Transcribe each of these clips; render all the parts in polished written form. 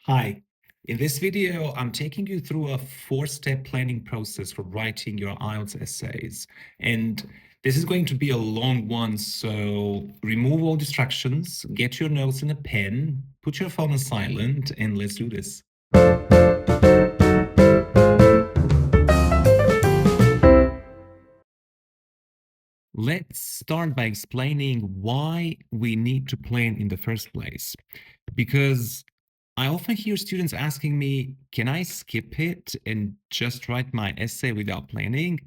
Hi, in this video, I'm taking you through a four-step planning process for writing your IELTS essays. And this is going to be a long one, so remove all distractions, get your notes and a pen, put your phone on silent, and let's do this. Let's start by explaining why we need to plan in the first place. Because I often hear students asking me, can I skip it and just write my essay without planning?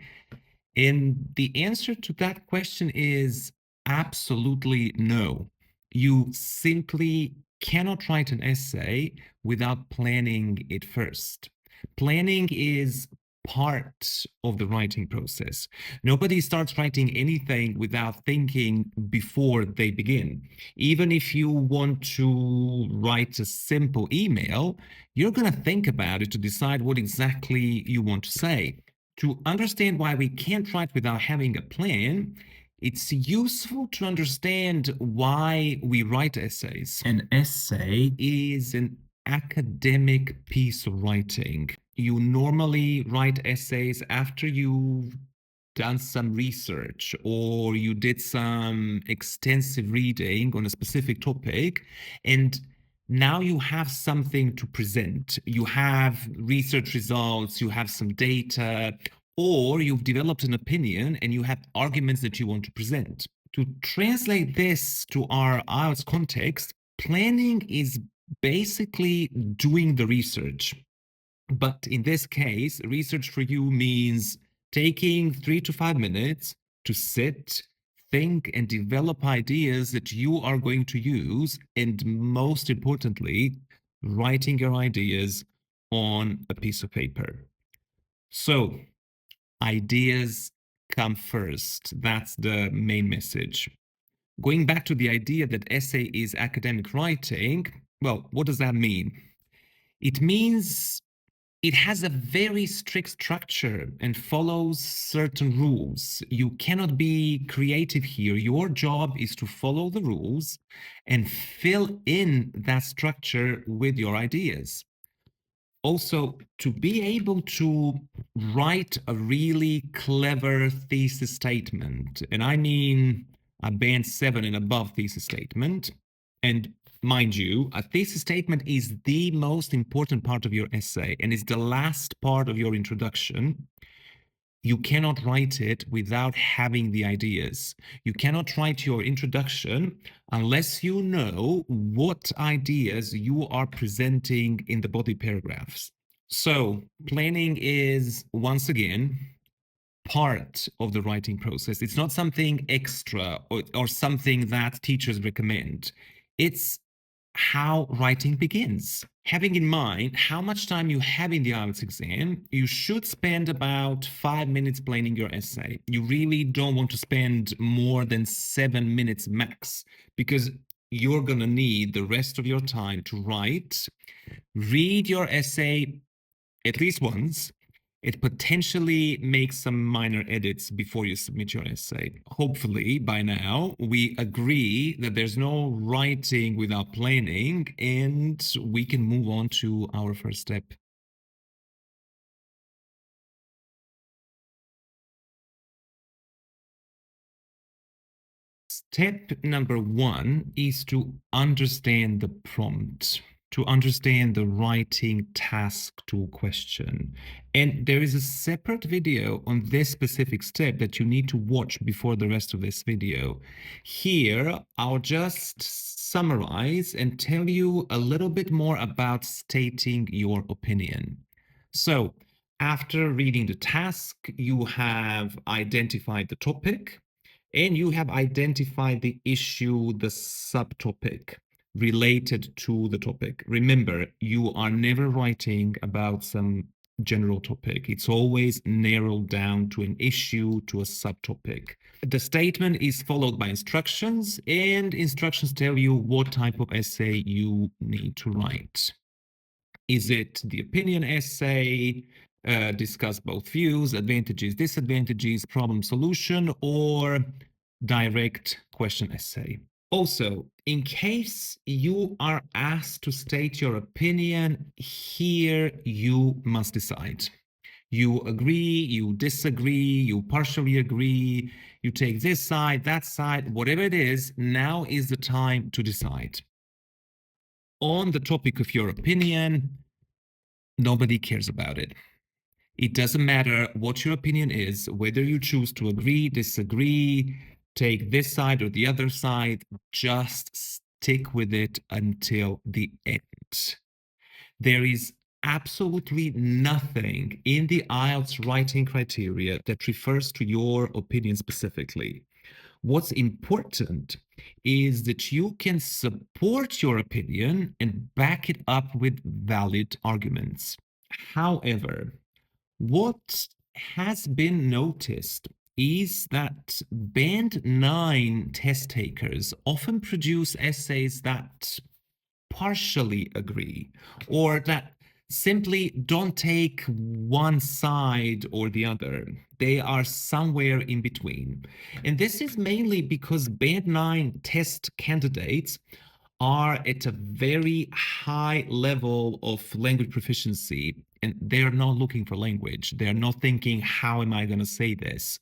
And the answer to that question is absolutely no. You simply cannot write an essay without planning it first. Planning is part of the writing process. Nobody starts writing anything without thinking before they begin. Even if you want to write a simple email, you're going to think about it to decide what exactly you want to say. To understand why we can't write without having a plan, it's useful to understand why we write essays. An essay is an academic piece of writing. You normally write essays after you've done some research or you did some extensive reading on a specific topic, and now you have something to present. You have research results, you have some data, or you've developed an opinion and you have arguments that you want to present. To translate this to our IELTS context, planning is basically doing the research. But in this case, research for you means taking 3 to 5 minutes to sit, think, and develop ideas that you are going to use, and most importantly, writing your ideas on a piece of paper. So, ideas come first. That's the main message. Going back to the idea that essay is academic writing, well, what does that mean? It means it has a very strict structure and follows certain rules. You cannot be creative here. Your job is to follow the rules and fill in that structure with your ideas. Also, to be able to write a really clever thesis statement, and I mean a band 7 and above thesis statement, and mind you, a thesis statement is the most important part of your essay and is the last part of your introduction. You cannot write it without having the ideas. You cannot write your introduction unless you know what ideas you are presenting in the body paragraphs. So, planning is, once again, part of the writing process. It's not something extra or something that teachers recommend. It's how writing begins. Having in mind how much time you have in the IELTS exam, you should spend about 5 minutes planning your essay. You really don't want to spend more than 7 minutes max, because you're going to need the rest of your time to write, read your essay at least once. It potentially makes some minor edits before you submit your essay. Hopefully, by now, we agree that there's no writing without planning, and we can move on to our first step. Step number 1 is to understand the prompt, to understand the writing task to question. And there is a separate video on this specific step that you need to watch before the rest of this video. Here, I'll just summarize and tell you a little bit more about stating your opinion. So, after reading the task, you have identified the topic, and you have identified the issue, the subtopic related to the topic. Remember, you are never writing about some general topic. It's always narrowed down to an issue, to a subtopic. The statement is followed by instructions, and instructions tell you what type of essay you need to write. Is it the opinion essay, discuss both views, advantages, disadvantages, problem solution, or direct question essay? Also, in case you are asked to state your opinion, here you must decide. You agree, you disagree, you partially agree, you take this side, that side, whatever it is, now is the time to decide. On the topic of your opinion, nobody cares about it. It doesn't matter what your opinion is, whether you choose to agree, disagree, take this side or the other side, just stick with it until the end. There is absolutely nothing in the IELTS writing criteria that refers to your opinion specifically. What's important is that you can support your opinion and back it up with valid arguments. However, what has been noticed is that Band 9 test takers often produce essays that partially agree or that simply don't take one side or the other. They are somewhere in between. And this is mainly because Band 9 test candidates are at a very high level of language proficiency, and they're not looking for language. They're not thinking, how am I going to say this?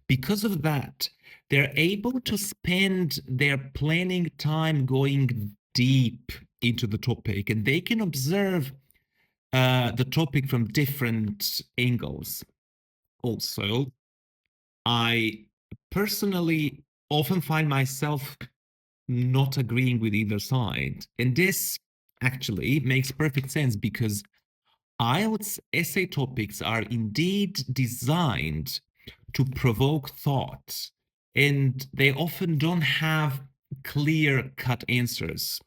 Because of that, they're able to spend their planning time going deep into the topic, and they can observe the topic from different angles. Also, I personally often find myself not agreeing with either side. And this actually makes perfect sense because IELTS essay topics are indeed designed to provoke thought, and they often don't have clear cut answers.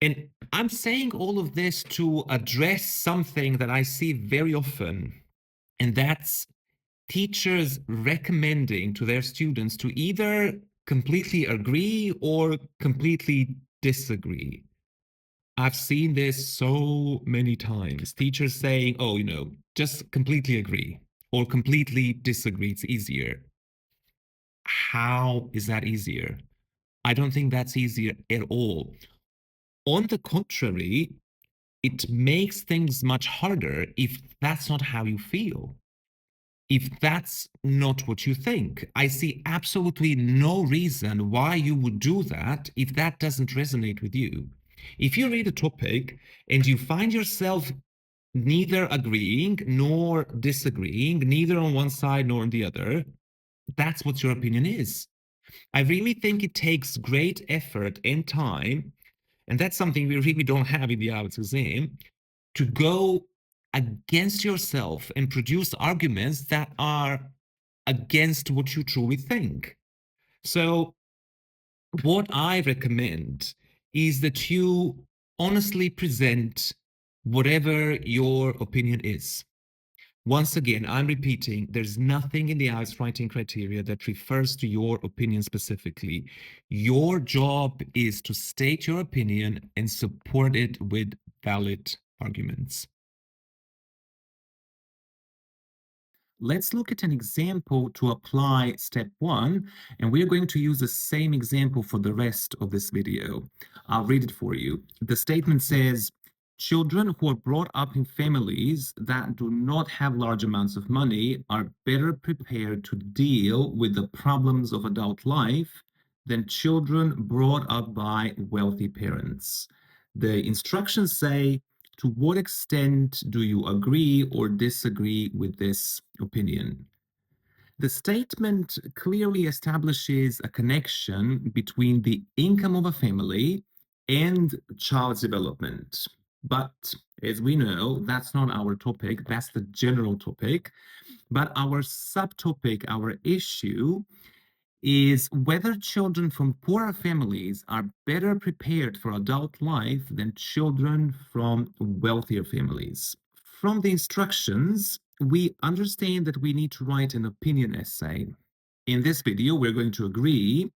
And I'm saying all of this to address something that I see very often, and that's teachers recommending to their students to either completely agree or completely disagree. I've seen this so many times. Teachers saying, oh, just completely agree or completely disagree. It's easier. How is that easier? I don't think that's easier at all. On the contrary, it makes things much harder if that's not how you feel. If that's not what you think, I see absolutely no reason why you would do that if that doesn't resonate with you. If you read a topic and you find yourself neither agreeing nor disagreeing, neither on one side nor on the other, that's what your opinion is. I really think it takes great effort and time, and that's something we really don't have in the IELTS exam, to go against yourself and produce arguments that are against what you truly think. So, what I recommend is that you honestly present whatever your opinion is. Once again, I'm repeating, there's nothing in the IELTS writing criteria that refers to your opinion specifically. Your job is to state your opinion and support it with valid arguments. Let's look at an example to apply step 1, and we're going to use the same example for the rest of this video. I'll read it for you. The statement says, children who are brought up in families that do not have large amounts of money are better prepared to deal with the problems of adult life than children brought up by wealthy parents. The instructions say, to what extent do you agree or disagree with this opinion? The statement clearly establishes a connection between the income of a family and child's development. But as we know, that's not our topic, that's the general topic. But our subtopic, our issue, is whether children from poorer families are better prepared for adult life than children from wealthier families. From the instructions, we understand that we need to write an opinion essay. In this video, we're going to agree,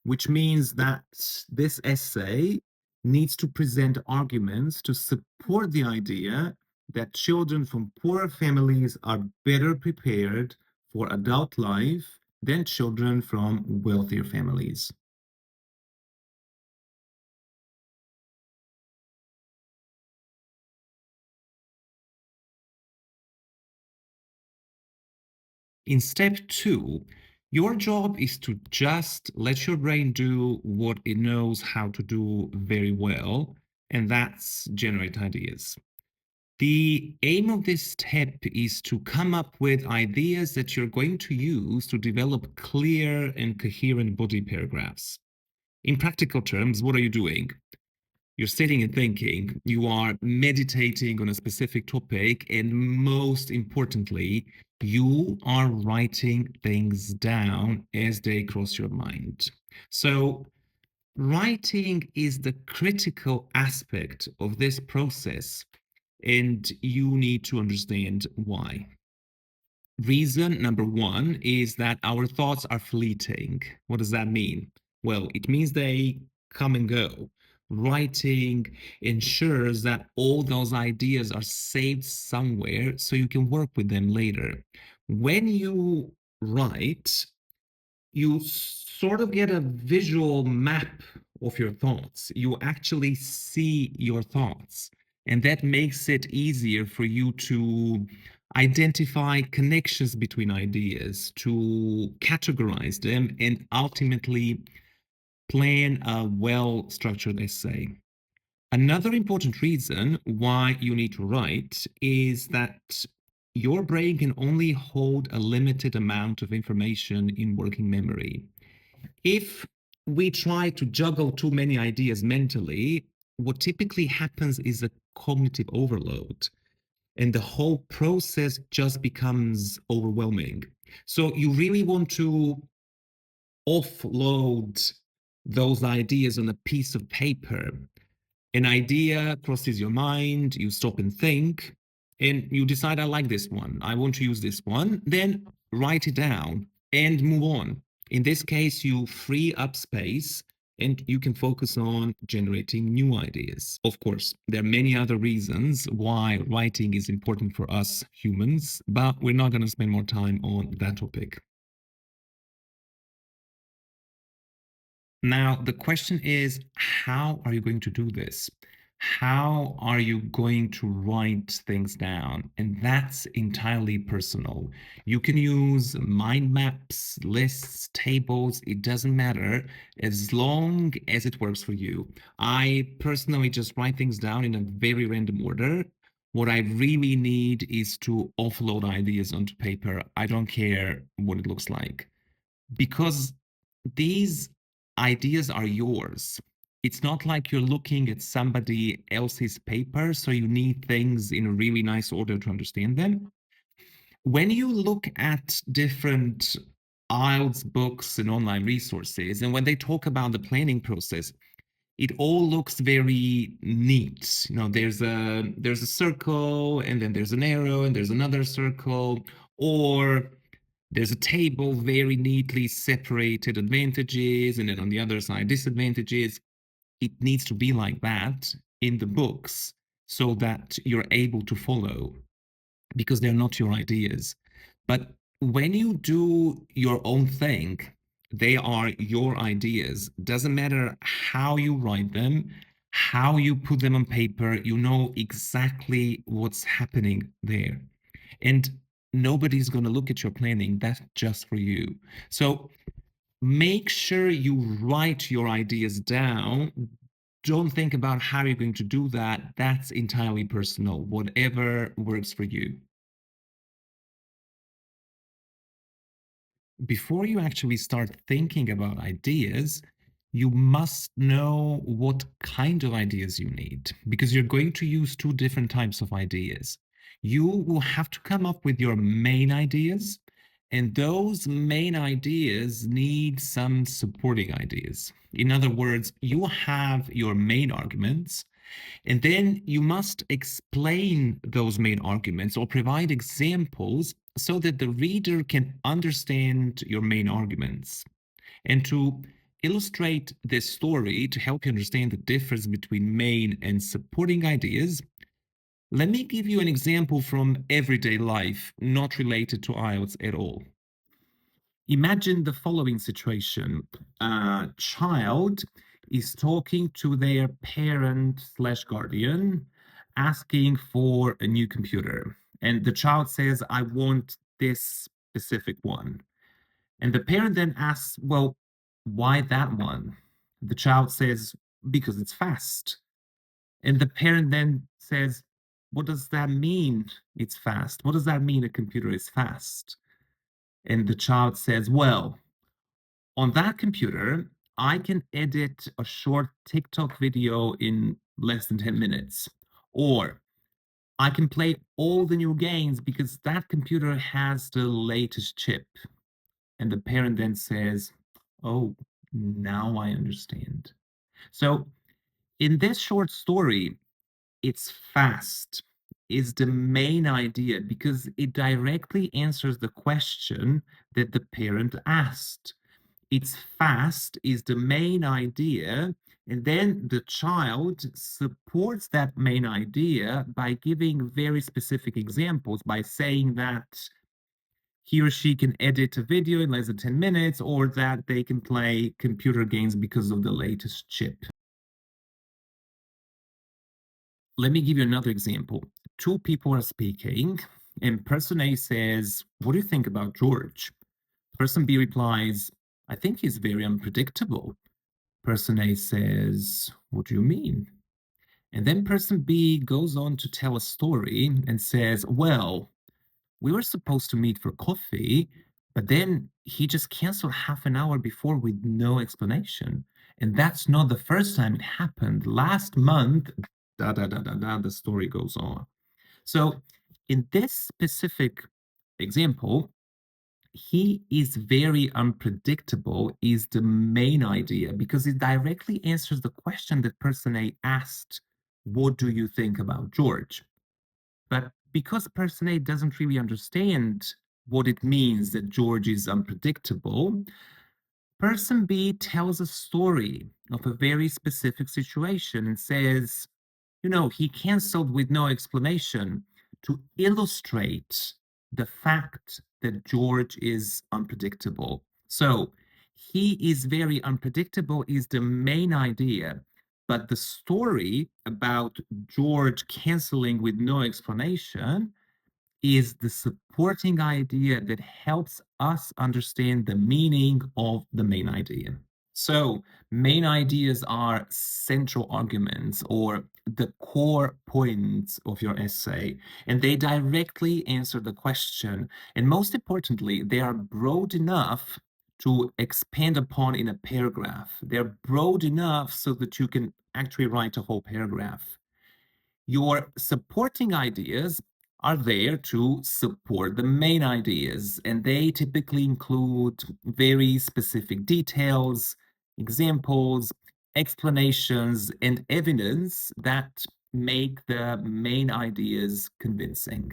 which means that this essay needs to present arguments to support the idea that children from poorer families are better prepared for adult life than children from wealthier families. In step two, your job is to just let your brain do what it knows how to do very well, and that's generate ideas. The aim of this step is to come up with ideas that you're going to use to develop clear and coherent body paragraphs. In practical terms, what are you doing? You're sitting and thinking, you are meditating on a specific topic, and most importantly, you are writing things down as they cross your mind. So, writing is the critical aspect of this process, and you need to understand why. Reason number one is that our thoughts are fleeting. What does that mean? Well, it means they come and go. Writing ensures that all those ideas are saved somewhere so you can work with them later. When you write, you sort of get a visual map of your thoughts. You actually see your thoughts, and that makes it easier for you to identify connections between ideas, to categorize them, and ultimately plan a well structured essay. Another important reason why you need to write is that your brain can only hold a limited amount of information in working memory. If we try to juggle too many ideas mentally, what typically happens is a cognitive overload, and the whole process just becomes overwhelming. So, you really want to offload those ideas on a piece of paper. An idea crosses your mind, you stop and think, and you decide, I like this one, I want to use this one, then write it down and move on. In this case, you free up space and you can focus on generating new ideas. Of course, there are many other reasons why writing is important for us humans, but we're not going to spend more time on that topic. Now, the question is, how are you going to do this? How are you going to write things down? And that's entirely personal. You can use mind maps, lists, tables, it doesn't matter as long as it works for you. I personally just write things down in a very random order. What I really need is to offload ideas onto paper. I don't care what it looks like because these ideas are yours. It's not like you're looking at somebody else's paper, so you need things in a really nice order to understand them. When you look at different IELTS books and online resources, and when they talk about the planning process, it all looks very neat. You know, there's a circle, and then there's an arrow, and there's another circle, or there's a table very neatly separated advantages, and then on the other side, disadvantages. It needs to be like that in the books so that you're able to follow because they're not your ideas. But when you do your own thing, they are your ideas. Doesn't matter how you write them, how you put them on paper, you know exactly what's happening there. And nobody's going to look at your planning. That's just for you. So make sure you write your ideas down. Don't think about how you're going to do that. That's entirely personal, whatever works for you. Before you actually start thinking about ideas, you must know what kind of ideas you need because you're going to use two different types of ideas. You will have to come up with your main ideas, and those main ideas need some supporting ideas. In other words, you have your main arguments, and then you must explain those main arguments or provide examples so that the reader can understand your main arguments. And to illustrate this story, to help you understand the difference between main and supporting ideas, let me give you an example from everyday life, not related to IELTS at all. Imagine the following situation. A child is talking to their parent slash guardian, asking for a new computer. And the child says, I want this specific one. And the parent then asks, well, why that one? The child says, because it's fast. And the parent then says, what does that mean? It's fast. What does that mean a computer is fast? And the child says, well, on that computer, I can edit a short TikTok video in less than 10 minutes. Or I can play all the new games because that computer has the latest chip. And the parent then says, oh, now I understand. So in this short story, it's fast is the main idea because it directly answers the question that the parent asked. It's fast is the main idea, and then the child supports that main idea by giving very specific examples, by saying that he or she can edit a video in less than 10 minutes or that they can play computer games because of the latest chip. Let me give you another example. Two people are speaking, and person A says, what do you think about George? Person B replies, I think he's very unpredictable. Person A says, what do you mean? And then person B goes on to tell a story and says, well, we were supposed to meet for coffee, but then he just canceled half an hour before with no explanation. And that's not the first time it happened. Last month, da da da da da, the story goes on. So, in this specific example, he is very unpredictable, is the main idea because it directly answers the question that person A asked, what do you think about George? But because person A doesn't really understand what it means that George is unpredictable, person B tells a story of a very specific situation and says, he canceled with no explanation to illustrate the fact that George is unpredictable. So he is very unpredictable is the main idea. But the story about George canceling with no explanation is the supporting idea that helps us understand the meaning of the main idea. So, main ideas are central arguments or the core points of your essay, and they directly answer the question. And most importantly, they are broad enough to expand upon in a paragraph. They're broad enough so that you can actually write a whole paragraph. Your supporting ideas are there to support the main ideas, and they typically include very specific details, examples, explanations, and evidence that make the main ideas convincing.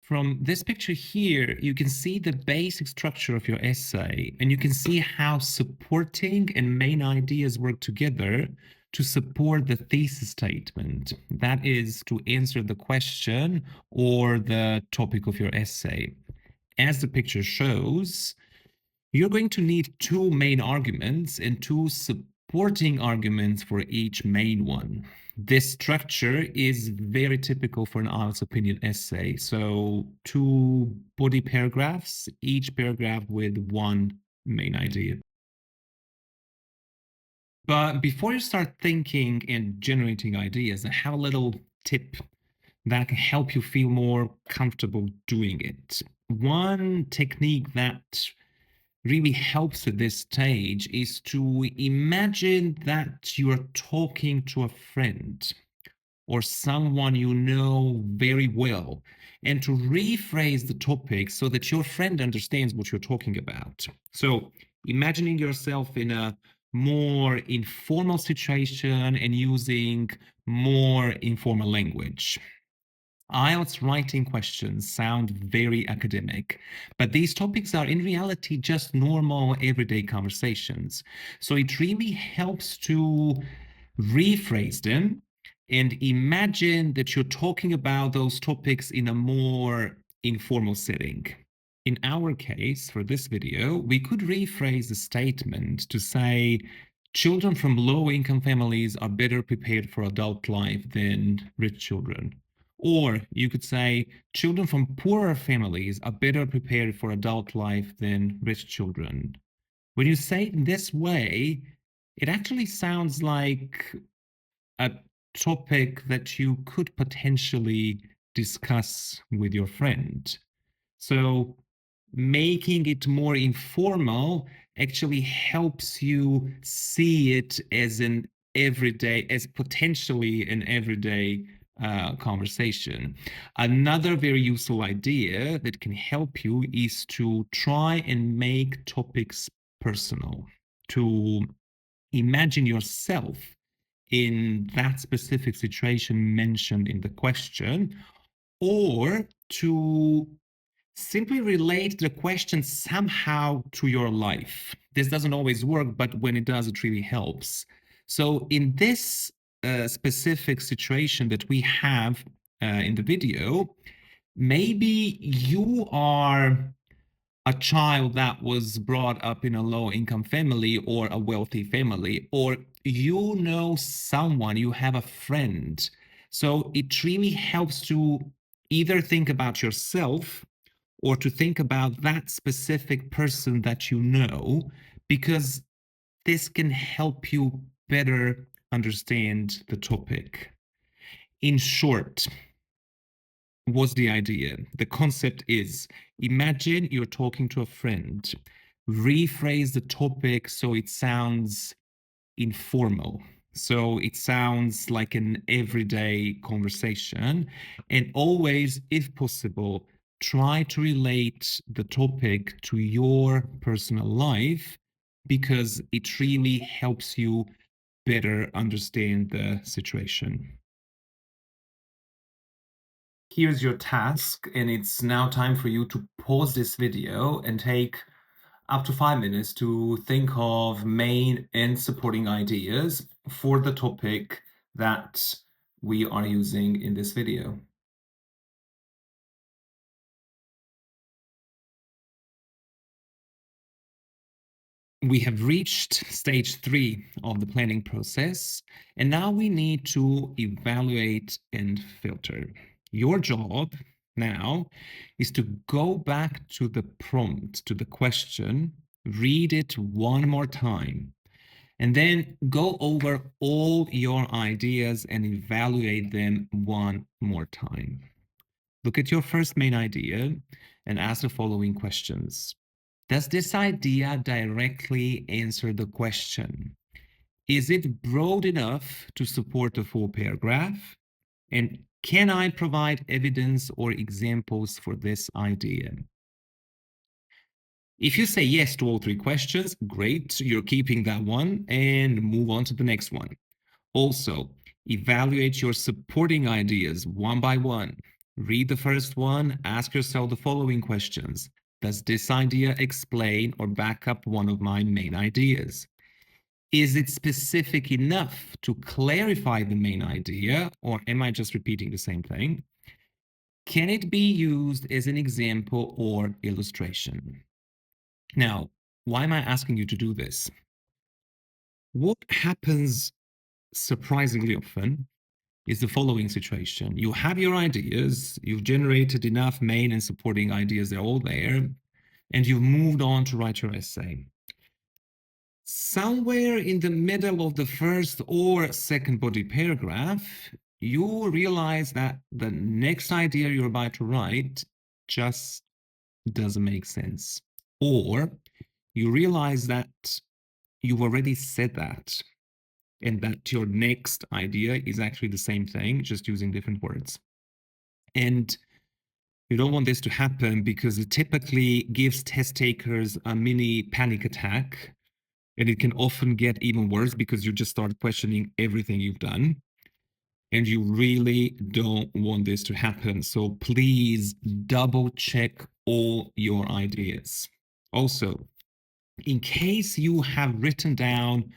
From this picture here, you can see the basic structure of your essay, and you can see how supporting and main ideas work together to support the thesis statement. That is to answer the question or the topic of your essay. As the picture shows, you're going to need two main arguments and two supporting arguments for each main one. This structure is very typical for an IELTS opinion essay. So two body paragraphs, each paragraph with one main idea. But before you start thinking and generating ideas, I have a little tip that can help you feel more comfortable doing it. One technique that really helps at this stage is to imagine that you are talking to a friend or someone you know very well, and to rephrase the topic so that your friend understands what you're talking about. So, imagining yourself in a more informal situation and using more informal language. IELTS writing questions sound very academic, but these topics are in reality just normal everyday conversations. So it really helps to rephrase them and imagine that you're talking about those topics in a more informal setting. In our case, for this video, we could rephrase the statement to say, children from low income families are better prepared for adult life than rich children. Or you could say children from poorer families are better prepared for adult life than rich children. When you say it this way, it actually sounds like a topic that you could potentially discuss with your friend. So making it more informal actually helps you see it as an everyday, as potentially an everyday conversation. Another very useful idea that can help you is to try and make topics personal, to imagine yourself in that specific situation mentioned in the question, or to simply relate the question somehow to your life. This doesn't always work, but when it does, it really helps. So, in this specific situation that we have in the video, maybe you are a child that was brought up in a low income family or a wealthy family, or you know someone, you have a friend. So it really helps to either think about yourself or to think about that specific person that you know, because this can help you better understand the topic. In short, what's the idea? The concept is imagine you're talking to a friend, rephrase the topic so it sounds informal. So it sounds like an everyday conversation. And always, if possible, try to relate the topic to your personal life because it really helps you better understand the situation. Here's your task, and it's now time for you to pause this video and take up to 5 minutes to think of main and supporting ideas for the topic that we are using in this video. We have reached stage 3 of the planning process, and now we need to evaluate and filter. Your job now is to go back to the prompt, to the question, read it one more time, and then go over all your ideas and evaluate them one more time. Look at your first main idea and ask the following questions. Does this idea directly answer the question? Is it broad enough to support a full paragraph? And can I provide evidence or examples for this idea? If you say yes to all 3 questions, great, you're keeping that one and move on to the next one. Also, evaluate your supporting ideas one by one. Read the first one, ask yourself the following questions. Does this idea explain or back up one of my main ideas? Is it specific enough to clarify the main idea, or am I just repeating the same thing? Can it be used as an example or illustration? Now, why am I asking you to do this? What happens surprisingly often is the following situation. You have your ideas, you've generated enough main and supporting ideas, they're all there, and you've moved on to write your essay. Somewhere in the middle of the first or second body paragraph, you realize that the next idea you're about to write just doesn't make sense. Or you realize that you've already said that and that your next idea is actually the same thing, just using different words. And you don't want this to happen because it typically gives test takers a mini panic attack. And it can often get even worse because you just start questioning everything you've done. And you really don't want this to happen. So please double check all your ideas. Also, in case you have written down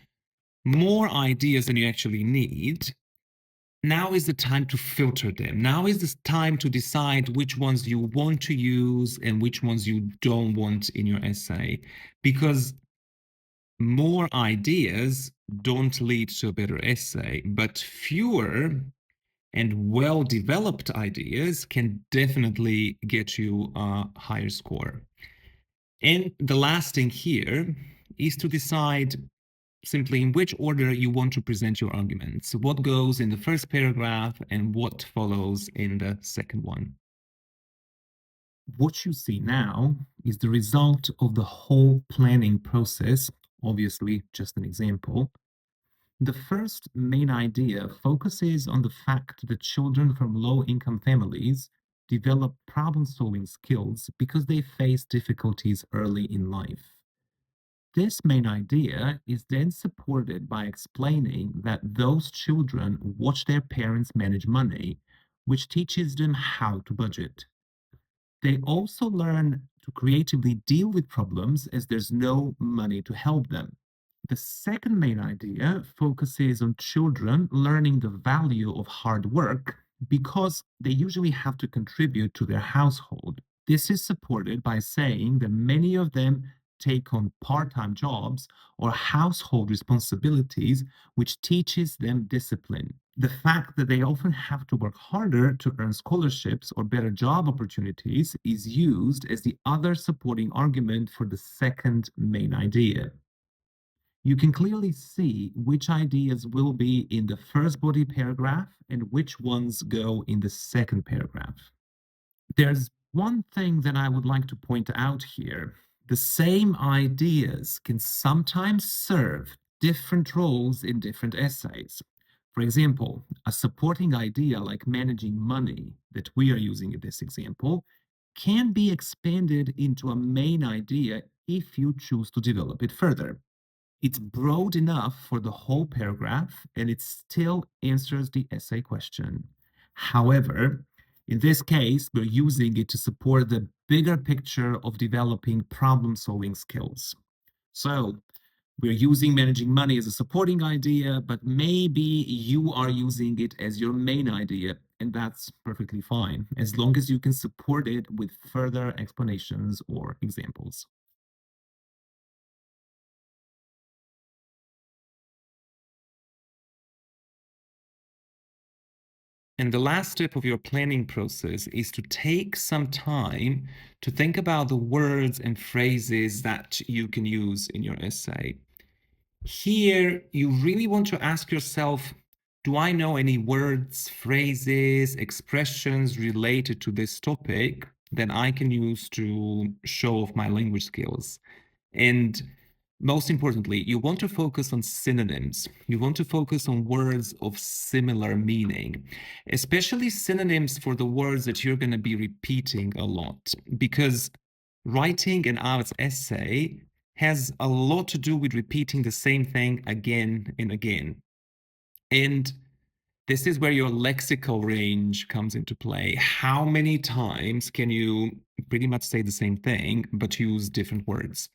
more ideas than you actually need, now is the time to filter them. Now is the time to decide which ones you want to use and which ones you don't want in your essay. Because more ideas don't lead to a better essay, but fewer And well-developed ideas can definitely get you a higher score. And the last thing here is to decide simply in which order you want to present your arguments. What goes in the first paragraph and what follows in the second one. What you see now is the result of the whole planning process, obviously just an example. The first main idea focuses on the fact that children from low-income families develop problem-solving skills because they face difficulties early in life. This main idea is then supported by explaining that those children watch their parents manage money, which teaches them how to budget. They also learn to creatively deal with problems as there's no money to help them. The second main idea focuses on children learning the value of hard work because they usually have to contribute to their household. This is supported by saying that many of them take on part time jobs or household responsibilities, which teaches them discipline. The fact that they often have to work harder to earn scholarships or better job opportunities is used as the other supporting argument for the second main idea. You can clearly see which ideas will be in the first body paragraph and which ones go in the second paragraph. There's one thing that I would like to point out here. The same ideas can sometimes serve different roles in different essays. For example, a supporting idea like managing money that we are using in this example can be expanded into a main idea if you choose to develop it further. It's broad enough for the whole paragraph and it still answers the essay question. However, in this case, we're using it to support the bigger picture of developing problem solving skills. So, we're using managing money as a supporting idea, but maybe you are using it as your main idea, and that's perfectly fine, as long as you can support it with further explanations or examples. And the last step of your planning process is to take some time to think about the words and phrases that you can use in your essay. Here, you really want to ask yourself, do I know any words, phrases, expressions related to this topic that I can use to show off my language skills? And most importantly, you want to focus on synonyms. You want to focus on words of similar meaning, especially synonyms for the words that you're going to be repeating a lot, because writing an IELTS essay has a lot to do with repeating the same thing again and again. And this is where your lexical range comes into play. How many times can you pretty much say the same thing, but use different words?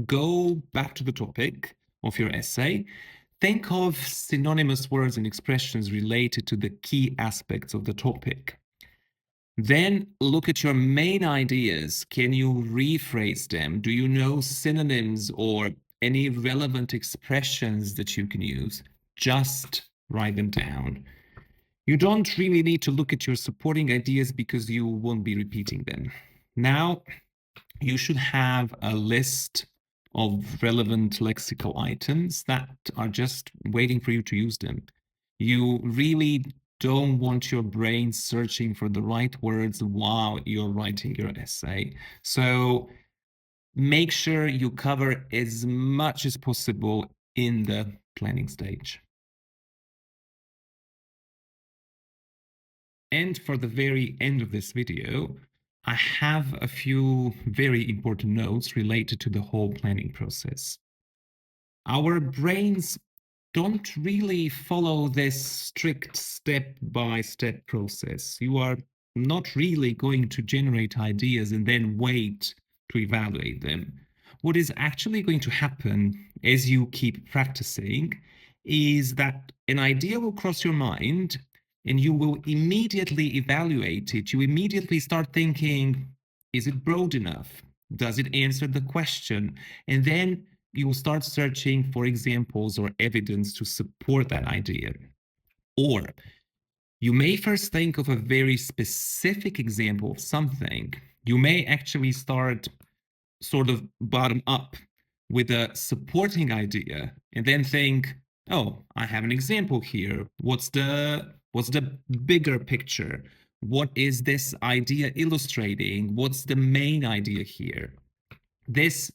Go back to the topic of your essay. Think of synonymous words and expressions related to the key aspects of the topic. Then look at your main ideas. Can you rephrase them? Do you know synonyms or any relevant expressions that you can use? Just write them down. You don't really need to look at your supporting ideas because you won't be repeating them. Now, you should have a list of relevant lexical items that are just waiting for you to use them. You really don't want your brain searching for the right words while you're writing your essay. So make sure you cover as much as possible in the planning stage. And for the very end of this video, I have a few very important notes related to the whole planning process. Our brains don't really follow this strict step-by-step process. You are not really going to generate ideas and then wait to evaluate them. What is actually going to happen as you keep practicing is that an idea will cross your mind and you will immediately evaluate it. You immediately start thinking, is it broad enough? Does it answer the question? And then you will start searching for examples or evidence to support that idea. Or You may first think of a very specific example of something. You may actually start sort of bottom up with a supporting idea and then think, oh, I have an example here. What's the bigger picture? What is this idea illustrating? What's the main idea here? This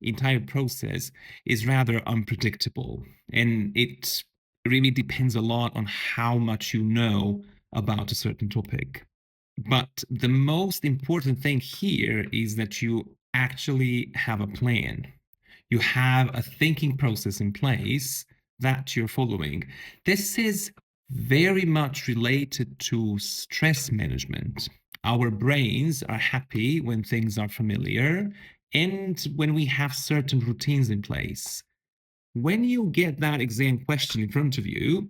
entire process is rather unpredictable, and it really depends a lot on how much you know about a certain topic. But the most important thing here is that you actually have a plan. You have a thinking process in place that you're following. This is very much related to stress management. Our brains are happy when things are familiar and when we have certain routines in place. When you get that exam question in front of you,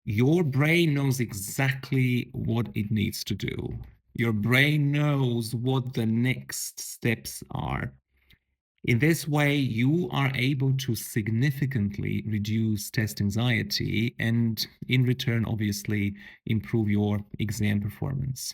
your brain knows exactly what it needs to do. Your brain knows what the next steps are. In this way, you are able to significantly reduce test anxiety and, in return, obviously, improve your exam performance.